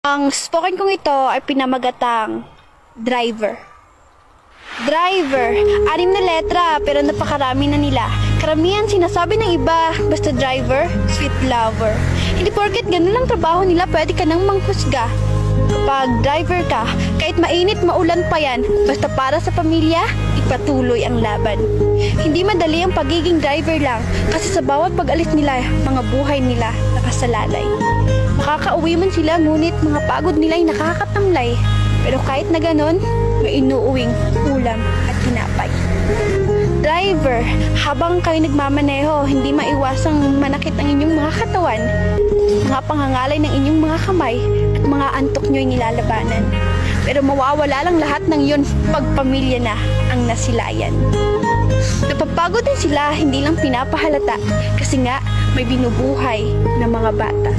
Ang spoken kong ito ay pinamagatang driver. Driver, 6 na letra pero napakarami na nila. Karamihan sinasabi ng iba, basta driver, sweet lover. Hindi porket ganun lang trabaho nila, pwede ka nang manghusga. Kapag driver ka, kahit mainit maulan pa yan, basta para sa pamilya, ipatuloy ang laban. Hindi madali ang pagiging driver lang, kasi sa bawat pag-alis nila, mga buhay nila nakasalalay. Makakauwi man sila, ngunit mga pagod nila ay nakakatamlay. Pero kahit na ganon, may inuuwing ulam at tinapay. Driver, habang kayo nagmamaneho, hindi maiwasang manakit ang inyong mga katawan, mga pangangalay ng inyong mga kamay, at mga antok nyo'y nilalabanan. Pero mawawala lang lahat ng yun pag pamilya na ang nasilayan. Napapagod din sila, hindi lang pinapahalata, kasi nga may binubuhay na mga bata.